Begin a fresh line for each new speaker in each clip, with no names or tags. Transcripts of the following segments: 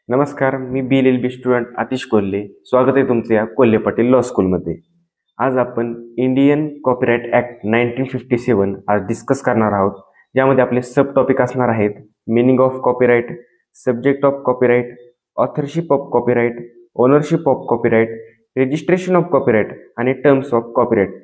नमस्कार, मी BLLB student Atish Kolhe. स्वागत आहे तुमचं या कोल्हे पाटील लॉ स्कूलमध्ये. आज आपण इंडियन कॉपीराइट ॲक्ट 1957 आज डिस्कस करणार आहोत. यामध्ये आपले सब टॉपिक असणार आहेत meaning of copyright, subject of copyright, authorship of copyright, ownership of copyright, registration of copyright आणि टर्म्स ऑफ कॉपीराइट.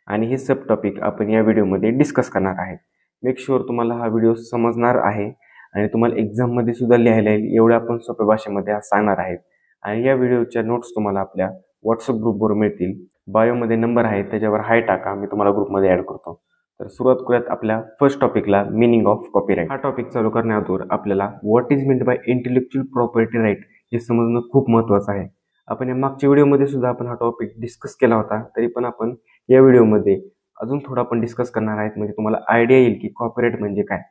आणि हे सब टॉपिक आपण या व्हिडिओमध्ये डिस्कस करणार आहेत. मेक शुअर तुम्हाला हा व्हिडिओ समजणार आहे आणि तुम्हाला एक्झाममध्ये सुद्धा लिहायला येईल एवढं आपण सोप्या भाषेमध्ये आज सांगणार आहेत. आणि या व्हिडिओच्या नोट्स तुम्हाला आपल्या व्हॉट्सअप ग्रुपवर मिळतील. बायोमध्ये नंबर आहे, त्याच्यावर हाय टाका, मी तुम्हाला ग्रुपमध्ये ॲड करतो. तर सुरुवात करूयात आपल्या फर्स्ट टॉपिकला, मिनिंग ऑफ कॉपीराइट. हा टॉपिक चालू करण्याअगोदर आपल्याला what is meant by intellectual property right हे समजणं खूप महत्त्वाचं आहे. आपण या मागच्या व्हिडिओमध्ये सुद्धा आपण हा टॉपिक डिस्कस केला होता, तरी पण आपण या व्हिडिओमध्ये अजून थोडा आपण डिस्कस करणार आहेत, म्हणजे तुम्हाला आयडिया येईल की कॉपीराइट म्हणजे काय.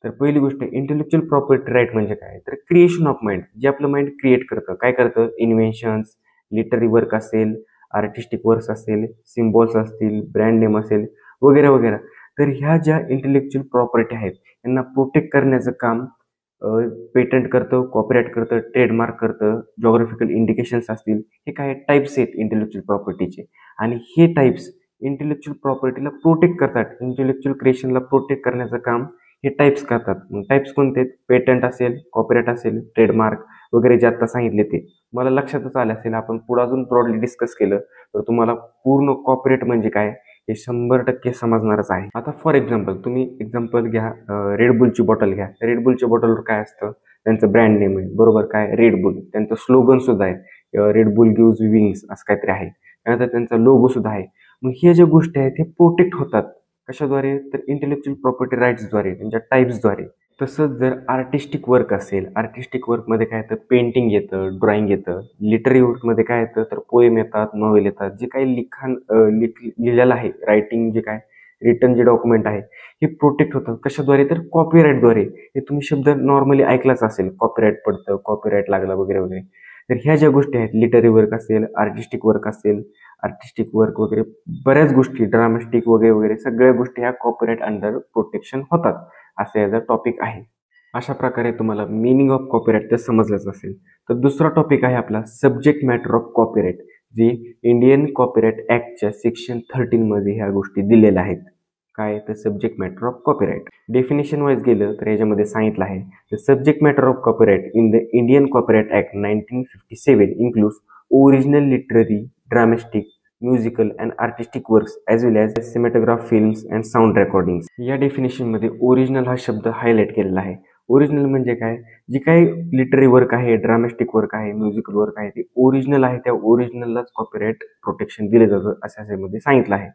तर पहिली गोष्ट, इंटेलेक्च्युअल प्रॉपर्टी राईट म्हणजे काय, तर क्रिएशन ऑफ माइंड, जे आपलं माइंड क्रिएट करतं. काय करतं? इन्व्हेन्शन्स, लिटररी वर्क असेल, आर्टिस्टिक वर्क्स असेल, सिम्बॉल्स असतील, ब्रँड नेम असेल, वगैरे वगैरे. तर ह्या ज्या इंटेलेक्च्युअल प्रॉपर्टी आहेत यांना प्रोटेक्ट करण्याचं काम पेटंट करतं, कॉपीराइट करतं, ट्रेडमार्क करतं, जॉग्राफिकल इंडिकेशन्स असतील. हे काय टाईप्स आहेत इंटेलेक्च्युअल प्रॉपर्टीचे, आणि हे टाईप्स इंटेलेक्च्युअल प्रॉपर्टीला प्रोटेक्ट करतात. इंटेलेक्च्युअल क्रिएशनला प्रोटेक्ट करण्याचं काम हे टाईप्स करतात. मग टाईप्स कोणते आहेत? पेटंट असेल, कॉपीराइट असेल, ट्रेडमार्क वगैरे जे आता सांगितले ते मला लक्षातच आले असेल. आपण पुढे अजून ब्रॉडली डिस्कस केलं तर तुम्हाला पूर्ण कॉपीराइट म्हणजे काय हे 100% समजणारच आहे. आता फॉर एक्झाम्पल तुम्ही एक्झाम्पल घ्या, रेडबुलची बॉटल घ्या. रेडबुलच्या बॉटलवर काय असतं? त्यांचं ब्रँड नेम आहे, बरोबर. काय? रेडबुल. त्यांचं स्लोगन सुद्धा आहे, रेडबुल गिव्स विंग्स असं काहीतरी आहे. त्यानंतर त्यांचा लोगो सुद्धा आहे. मग हे ज्या गोष्टी आहेत हे प्रोटेक्ट होतात कशाद्वारे? तर इंटेलेक्च्युअल प्रॉपर्टी राईट्सद्वारे, त्यांच्या टाईप्सद्वारे. तसंच जर आर्टिस्टिक वर्क असेल, आर्टिस्टिक वर्कमध्ये काय येतं? पेंटिंग येतं, ड्रॉइंग येतं. लिटररी वर्कमध्ये काय येतं? तर पोएम येतात, नॉवेल येतात. जे काही लिखाण लिहिलेलं आहे, रायटिंग जे काय रिटर्न जे डॉक्युमेंट आहे हे प्रोटेक्ट होतात कशाद्वारे? तर कॉपीराईटद्वारे. हे तुम्ही शब्द नॉर्मली ऐकलाच असेल, कॉपीराईट पडतं, कॉपीराईट लागला वगैरे वगैरे. तर ह्या ज्या गोष्टी आहेत, लिटररी वर्क असेल, आर्टिस्टिक वर्क असेल, आर्टिस्टिक वर्क वगैरे बऱ्याच गोष्टी, ड्रामॅटिक वगैरे वगैरे सगळ्या गोष्टी ह्या कॉपीराइट अंडर प्रोटेक्शन होतात, असं याचा टॉपिक आहे. अशा प्रकारे तुम्हाला मिनिंग ऑफ कॉपीराइट तर समजलंच असेल. तर दुसरा टॉपिक आहे आपला सब्जेक्ट मॅटर ऑफ कॉपीराइट, जे इंडियन कॉपीराइट ॲक्टच्या सेक्शन 13 मध्ये ह्या गोष्टी दिलेल्या आहेत. काय? तर subject matter of copyright. Definition wise गेलं तर याच्यामध्ये सांगितलं आहे, the subject matter of copyright in the Indian copyright act 1957 includes original literary, dramatic, musical and artistic works as well as cinematograph films and sound recordings. या डेफिनेशनमध्ये original हा शब्द highlight केलेला आहे. ओरिजिनल म्हणजे काय? जे काही लिटररी वर्क आहे, ड्रामॅटिक वर्क आहे, म्युझिकल वर्क आहे, ते ओरिजिनल आहे. त्या ओरिजिनललाच कॉपीराइट प्रोटेक्शन दिलं जातं असं याच्यामध्ये सांगितलं आहे.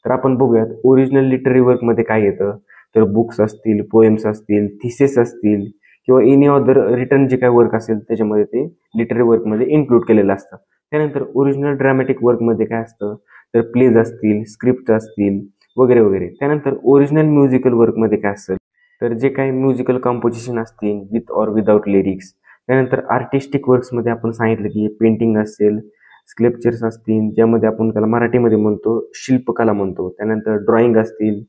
तर आपण बघूयात ओरिजिनल लिटररी वर्कमध्ये काय येतं. तर बुक्स असतील, पोएम्स असतील, थिसेस असतील, किंवा एनी अदर रिटर्न जे काही वर्क असेल त्याच्यामध्ये ते लिटररी वर्कमध्ये इन्क्लूड केलेलं असतं. त्यानंतर ओरिजिनल ड्रामॅटिक वर्कमध्ये काय असतं? तर प्लेज असतील, स्क्रिप्ट असतील, वगैरे वगैरे. त्यानंतर ओरिजिनल म्युझिकल वर्कमध्ये काय असतं? तर जे काही म्युझिकल कंपोजिशन असतील विथ ऑर विदाउट लिरिक्स. त्यानंतर आर्टिस्टिक वर्क्समध्ये आपण सांगितलं की पेंटिंग असेल, स्कल्पचर्स असतील, ज्यामध्ये आपण त्याला मराठीमध्ये म्हणतो शिल्पकला म्हणतो. त्यानंतर ड्रॉइंग असतील,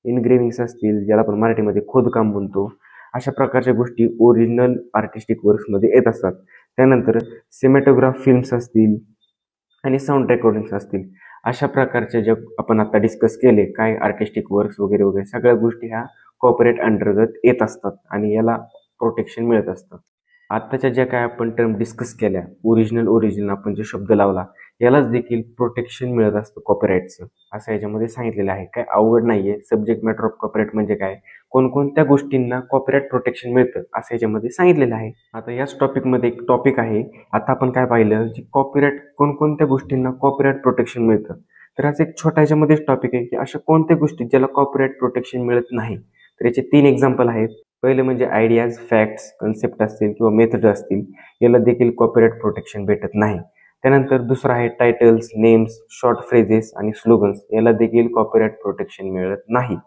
इनग्रेविंग्स असतील, ज्याला आपण मराठीमध्ये खोदकाम म्हणतो. अशा प्रकारच्या गोष्टी ओरिजिनल आर्टिस्टिक वर्क्समध्ये येत असतात. त्यानंतर सिनेमॅटोग्राफ फिल्म्स असतील आणि साऊंड रेकॉर्डिंग्स असतील. अशा प्रकारच्या ज्या आपण आता डिस्कस केले, काय आर्टिस्टिक वर्क्स वगैरे वगैरे सगळ्या गोष्टी ह्या कॉपीराइट अंतर्गत येत असतात आणि याला प्रोटेक्शन मिळत असतं. आत्ताच्या ज्या काय आपण टर्म डिस्कस केल्या, ओरिजिनल आपण जो शब्द लावला, यालाच देखील प्रोटेक्शन मिळत असतं कॉपीराइटचं, असं याच्यामध्ये सांगितलेलं आहे. काय अवघड नाहीये. सब्जेक्ट मॅटर ऑफ कॉपीराइट म्हणजे काय, कोणकोणत्या गोष्टींना कॉपीराइट प्रोटेक्शन मिळतं असं याच्यामध्ये सांगितलेलं आहे. आता याच टॉपिकमध्ये एक टॉपिक आहे. आता आपण काय पाहिलं की कॉपीराइट कोणकोणत्या गोष्टींना कॉपीराइट प्रोटेक्शन मिळतं. तर असं एक छोटा याच्यामध्येच टॉपिक आहे की अशा कोणत्या गोष्टी ज्याला कॉपीराइट प्रोटेक्शन मिळत नाही. तर याचे 3 एक्झाम्पल आहेत. पहिले म्हणजे आयडियाज, फॅक्ट्स, कन्सेप्ट असतील किंवा मेथड असतील, याला देखील कॉपीराइट प्रोटेक्शन भेटत नाही. त्यानंतर दुसरं आहे टायटल्स, नेम्स, शॉर्ट फ्रेजेस आणि स्लोगन्स, याला देखील कॉपीराइट प्रोटेक्शन मिळत नाही.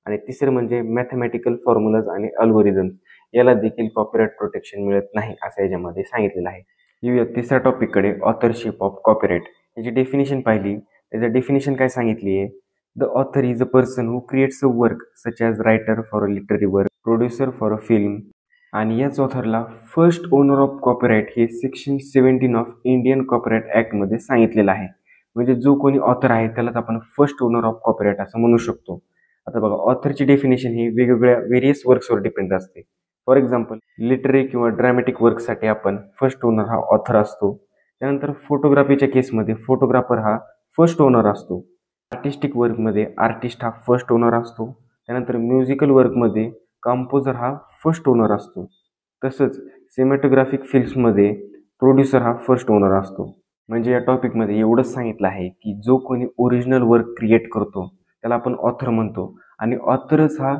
आणि तिसरं म्हणजे मॅथमॅटिकल फॉर्म्युलाज आणि अल्गोरिदम्स, याला देखील कॉपीराइट प्रोटेक्शन मिळत नाही असं याच्यामध्ये सांगितलेलं आहे. येऊया तिसऱ्या टॉपिककडे, ऑथरशिप ऑफ कॉपीराइट. याची डेफिनेशन पाहिली. त्याचं डेफिनेशन काय सांगितली आहे? The author is a person who creates a work such as writer for a literary work, producer for a film, आणि याच ऑथरला फर्स्ट ओनर ऑफ कॉपीराइट हे सेक्शन 17 ऑफ इंडियन कॉपीराइट ॲक्टमध्ये सांगितलेलं आहे. म्हणजे जो कोणी ऑथर आहे त्यालाच आपण फर्स्ट ओनर ऑफ कॉपीराइट असं म्हणू शकतो. आता बघा, ऑथरची डेफिनेशन ही वेगवेगळ्या व्हेरियस वर्क्सवर डिपेंड असते. फॉर एक्झाम्पल, लिटररी किंवा ड्रॅमॅटिक वर्कसाठी आपण फर्स्ट ओनर हा ऑथर असतो. त्यानंतर फोटोग्राफीच्या केसमध्ये फोटोग्राफर हा फर्स्ट ओनर असतो. आर्टिस्टिक वर्कमध्ये आर्टिस्ट हा फर्स्ट ओनर असतो. त्यानंतर म्युझिकल वर्कमध्ये कंपोजर हा फर्स्ट ओनर असतो. तसंच सिनेमॅटोग्राफिक फिल्म्समध्ये प्रोड्युसर हा फर्स्ट ओनर असतो. म्हणजे या टॉपिकमध्ये एवढंच सांगितलं आहे की जो कोणी ओरिजिनल वर्क क्रिएट करतो त्याला आपण ऑथर म्हणतो आणि ऑथरच हा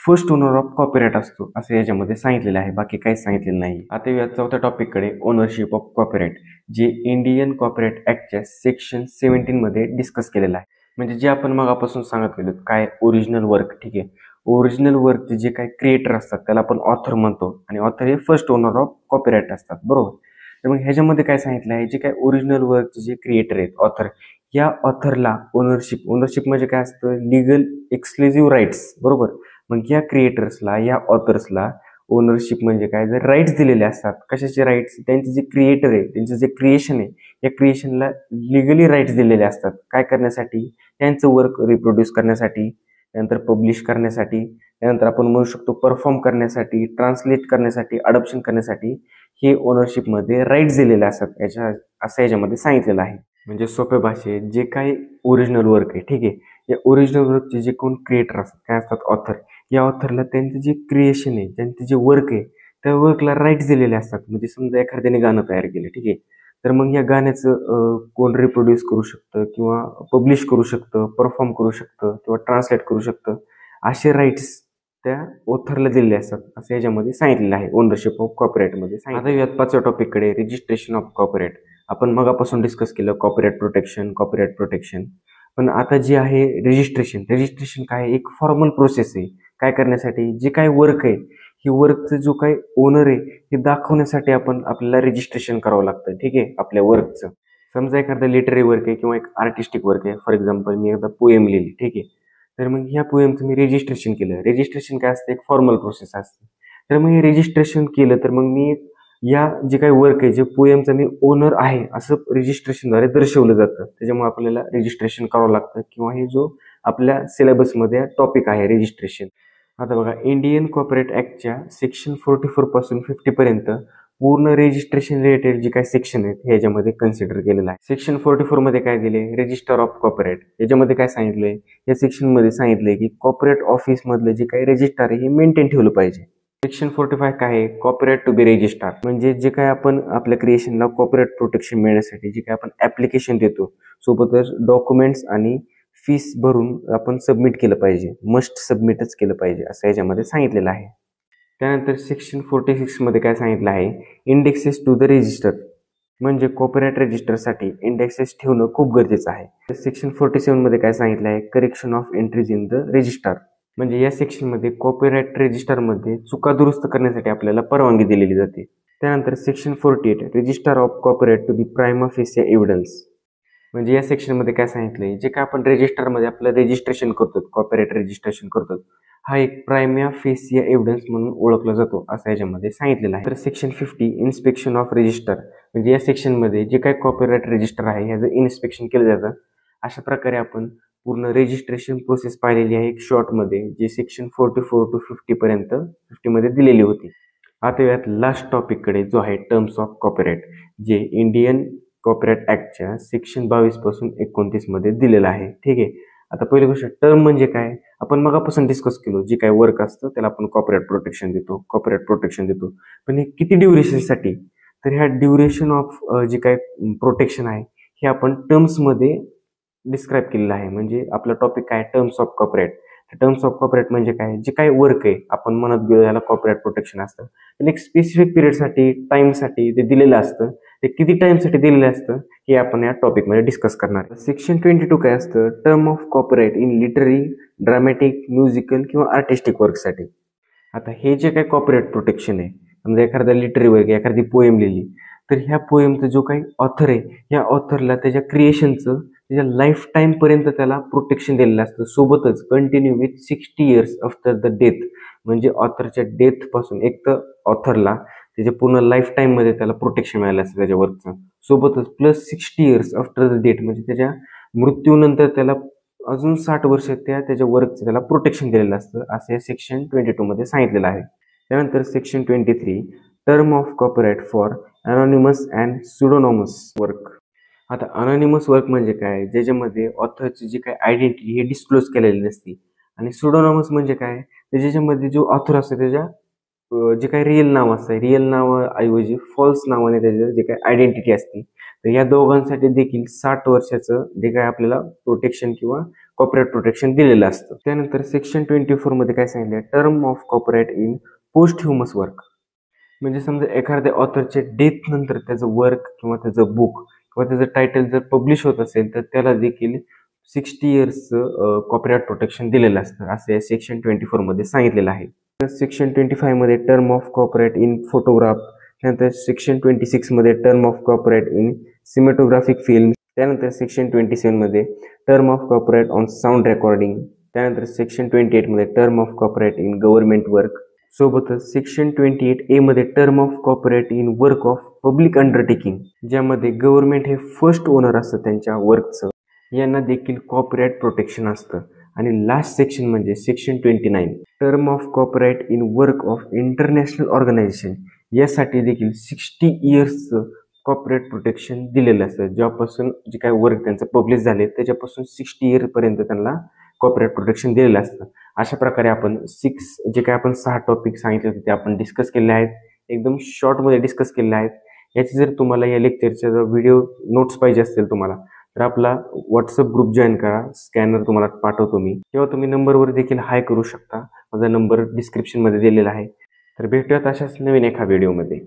फर्स्ट ओनर ऑफ कॉपीराइट असतो असं याच्यामध्ये सांगितलेलं आहे. बाकी काहीच सांगितलेलं नाही. आता या चौथ्या टॉपिककडे, ओनरशिप ऑफ कॉपीराइट, जे इंडियन कॉपीराइट ॲक्टच्या सेक्शन 17 मध्ये डिस्कस केलेलं आहे. म्हणजे जे आपण मगापासून सांगत गेलो, काय ओरिजिनल वर्क, ठीक आहे, ओरिजिनल वर्कचे जे काही क्रिएटर असतात त्याला आपण ऑथर म्हणतो आणि ऑथर हे फर्स्ट ओनर ऑफ कॉपीराइट असतात, बरोबर. तर मग ह्याच्यामध्ये काय सांगितलं आहे, जे काही ओरिजिनल वर्कचे जे क्रिएटर आहेत, ऑथर, या ऑथरला ओनरशिप म्हणजे काय असतं, लिगल एक्सक्लुझिव्ह राईट्स, बरोबर. मग या क्रिएटर्सला, या ऑथर्सला ओनरशिप म्हणजे काय, जर राईट्स दिलेले असतात. कशाचे राईट्स? त्यांचे जे क्रिएटर आहे, त्यांचं जे क्रिएशन आहे, या क्रिएशनला लिगली राईट्स दिलेले असतात. काय करण्यासाठी? त्यांचं वर्क रिप्रोड्यूस करण्यासाठी, त्यानंतर पब्लिश करण्यासाठी, त्यानंतर आपण म्हणू शकतो परफॉर्म करण्यासाठी, ट्रान्सलेट करण्यासाठी, अडॉप्शन करण्यासाठी हे ओनरशिपमध्ये राईट्स दिलेले असतात. असं याच्यामध्ये सांगितलेलं आहे. म्हणजे सोप्या भाषेत जे काही ओरिजिनल वर्क आहे, ठीक आहे, या ओरिजिनल वर्कचे जे कोण क्रिएटर असतात, काय असतात, ऑथर, या ऑथरला त्यांचं जे क्रिएशन आहे, त्यांचं जे वर्क आहे, त्या वर्कला राईट्स दिलेले असतात. म्हणजे समजा एखाद्याने गाणं तयार केलं, ठीक आहे, तर मग या गाण्याचं कोण रिप्रोड्यूस करू शकतं किंवा पब्लिश करू शकतं, परफॉर्म करू शकतं किंवा ट्रान्सलेट करू शकतं, असे राईट्स त्या ऑथरला दिलेले असतात असं याच्यामध्ये सांगितलेलं आहे ओनरशिप ऑफ कॉपीराइटमध्ये. आता यात पाचव्या टॉपिककडे, रजिस्ट्रेशन ऑफ कॉपीराइट. आपण मगापासून डिस्कस केलं कॉपीराइट प्रोटेक्शन. पण आता जे आहे रजिस्ट्रेशन काय, एक फॉर्मल प्रोसेस आहे. काय करण्यासाठी? जे काही वर्क आहे, ही वर्कचं जो काही ओनर आहे हे दाखवण्यासाठी आपल्याला रजिस्ट्रेशन करावं लागतं, ठीक आहे, आपल्या वर्कचं. समजा एखादा लिटररी वर्क आहे किंवा एक आर्टिस्टिक वर्क आहे. फॉर एक्झाम्पल, मी एकदा पोएम लिहिली, ठीक आहे, तर मग ह्या पोएमचं मी रजिस्ट्रेशन केलं. रजिस्ट्रेशन काय असतं? एक फॉर्मल प्रोसेस असते. तर मग हे रजिस्ट्रेशन केलं तर मग मी या जे काही वर्क आहे, जे पोएमचा मी ओनर आहे असं रजिस्ट्रेशनद्वारे दर्शवलं जातं. त्याच्यामुळे आपल्याला रजिस्ट्रेशन करावं लागतं किंवा हे जो आपल्या सिलेबसमध्ये टॉपिक आहे रजिस्ट्रेशन. आता बघा, इंडियन कॉपीराइट ॲक्टच्या सेक्शन 44 पासून 50 पर्यंत पूर्ण रजिस्ट्रेशन रिलेटेड जे काही सेक्शन आहेत हे याच्यामध्ये कन्सिडर केलेलं आहे. सेक्शन 44 मध्ये काय दिले? Register of copyright. याच्यामध्ये काय सांगितलंय? या सेक्शन मध्ये सांगितलंय की कॉपीराइट ऑफिस मधलं जे काही रजिस्टर आहे हे मेंटेन ठेवलं पाहिजे. सेक्शन 45 काय आहे? Copyright to be register. म्हणजे जे काय आपण आपल्या क्रिएशनला कॉपीराइट प्रोटेक्शन मिळण्यासाठी जे काय आपण ऍप्लिकेशन देतो, सोबतच डॉक्युमेंट्स आणि फीस भरून आपण सबमिट केलं पाहिजे, मस्ट सबमिटच केलं पाहिजे असं याच्यामध्ये सांगितलेलं आहे. त्यानंतर सेक्शन 46 मध्ये काय सांगितलं आहे? Indexes to the register. म्हणजे कॉपीराइट रजिस्टरसाठी इंडेक्सेस ठेवणं खूप गरजेचं आहे. सेक्शन 47 मध्ये काय सांगितलं आहे? Correction of entries in the register. म्हणजे या सेक्शनमध्ये कॉपीराइट रजिस्टरमध्ये चुका दुरुस्त करण्यासाठी आपल्याला परवानगी दिलेली जाते. त्यानंतर section 48, register of copyright to be prima facie evidence. म्हणजे या सेक्शनमध्ये काय सांगितलंय? जे काय आपण रजिस्टरमध्ये आपलं रजिस्ट्रेशन करतो, कॉपीराइट रजिस्ट्रेशन करतो, हा एक प्रायमा फेसिया एव्हिडन्स म्हणून ओळखला जातो असं याच्यामध्ये सांगितलेलं आहे. तर सेक्शन 50, इन्स्पेक्शन ऑफ रजिस्टर. म्हणजे या सेक्शनमध्ये जे काही कॉपीराइट रजिस्टर आहे ह्याचं इन्स्पेक्शन केलं जातं. अशा प्रकारे आपण पूर्ण रजिस्ट्रेशन प्रोसेस पाहिलेली आहे एक शॉर्टमध्ये, जे सेक्शन 44 to 50 पर्यंत 50 मध्ये दिलेली होती. आता यात लास्ट टॉपिककडे, जो आहे टर्म्स ऑफ कॉपीराइट, जे इंडियन कॉपीराइट ॲक्टच्या सेक्शन 22 पासून 29 मध्ये दिलेलं आहे, ठीक आहे. आता पहिली गोष्ट, टर्म म्हणजे काय? आपण मगापासून डिस्कस केलो, जे काही वर्क असतं त्याला आपण कॉपीराइट प्रोटेक्शन देतो. पण हे किती ड्युरेशनसाठी? तर ह्या ड्युरेशन ऑफ जे काही प्रोटेक्शन आहे हे आपण टर्म्समध्ये डिस्क्राईब केलेलं आहे. म्हणजे आपला टॉपिक काय? Terms of copyright. Terms of copyright म्हणजे काय? जे काही वर्क आहे आपण म्हणत गेलो याला कॉपीराइट प्रोटेक्शन असतं, पण एक स्पेसिफिक पिरियडसाठी, टाइमसाठी ते दिलेलं असतं. ते किती टाइमसाठी दिलेलं असतं हे आपण या टॉपिकमध्ये डिस्कस करणार आहे. सेक्शन 22 काय असतं? Term of copyright in literary, dramatic, musical किंवा आर्टिस्टिक वर्कसाठी. आता हे जे काही कॉपीराइट प्रोटेक्शन आहे, समजा एखादा लिटररी वर्क, एखादी पोएम लिहिली, तर ह्या पोएमचा जो काही ऑथर आहे, ह्या ऑथरला त्याच्या क्रिएशनचं त्याच्या लाईफ टाईमपर्यंत त्याला प्रोटेक्शन दिलेलं असतं. सोबतच continue with 60 years after the death. म्हणजे ऑथरच्या डेथ पासून एक तर ऑथरला त्याच्या पूर्ण लाईफ टाईम मध्ये त्याला प्रोटेक्शन मिळालं असतं त्याच्या वर्कचं, सोबतच plus 60 years after the date म्हणजे त्याच्या मृत्यूनंतर त्याला अजून 60 वर्ष त्याच्या वर्कचं त्याला प्रोटेक्शन दिलेलं असतं, असं या सेक्शन 22 मध्ये सांगितलेलं आहे. त्यानंतर section 23 term of copyright for anonymous and pseudonymous work. आता अनॉनिमस वर्क म्हणजे काय, ज्याच्यामध्ये ऑथरची जी काय आयडेंटिटी हे डिस्क्लोज केलेली नसते. आणि सुडोनॉमस म्हणजे काय, तर ज्याच्यामध्ये जो ऑथर असतो त्याच्या जे काही रिअल नाव असतं, रिअल नावाऐवजी फॉल्स नावाने त्याचं जे काही आयडेंटिटी असते, तर या दोघांसाठी देखील 60 वर्षाचं जे काय आपल्याला प्रोटेक्शन किंवा कॉपीराइट प्रोटेक्शन दिलेलं असतं. त्यानंतर सेक्शन 24 मध्ये काय सांगितलं, term of copyright in post humus work. म्हणजे समजा एखाद्या ऑथरच्या डेथ नंतर त्याचं वर्क किंवा त्याचं बुक किंवा त्याचं टायटल जर पब्लिश होत असेल तर त्याला देखील 60 इयर्सचं कॉपीराइट प्रोटेक्शन दिलेलं असतं, असं या सेक्शन 24 मध्ये सांगितलेलं आहे. सेक्शन 25 मध्ये term of copyright in photograph. त्यानंतर सेक्शन 26 मध्ये term of copyright in cinematographic film. त्यानंतर सेक्शन 27 मध्ये term of copyright on sound recording. त्यानंतर सेक्शन 28 मध्ये term of copyright in government work. सोबतच सेक्शन 28A मध्ये term of copyright in work of public undertaking, ज्यामध्ये government हे first owner असतं त्यांच्या वर्कचं, यांना देखील कॉपीराइट प्रोटेक्शन असतं. आणि लास्ट सेक्शन म्हणजे section 29 term of copyright in work of international organisation, यासाठी देखील 60 इयर्सचं कॉपीराइट प्रोटेक्शन दिलेलं असतं. जेव्हापासून जे काही वर्क त्यांचं पब्लिश झाले त्याच्यापासून 60 इयरपर्यंत त्यांना कॉपीराइट प्रोटेक्शन दिलेलं असतं. अशा प्रकारे आपण जे काही आपण 6 टॉपिक सांगितले होते ते आपण डिस्कस केले आहेत, एकदम शॉर्टमध्ये डिस्कस केले आहेत. याची जर तुम्हाला या लेक्चरच्या जर व्हिडिओ नोट्स पाहिजे असतील तुम्हाला तर आपला व्हॉट्सअप ग्रुप जॉईन करा, स्कॅनर तुम्हाला पाठवतो मी, किंवा तुम्ही नंबरवर देखील हाय करू शकता. माझा नंबर डिस्क्रिप्शनमध्ये दिलेला आहे. तर भेटूयात अशाच नवीन एका व्हिडिओमध्ये.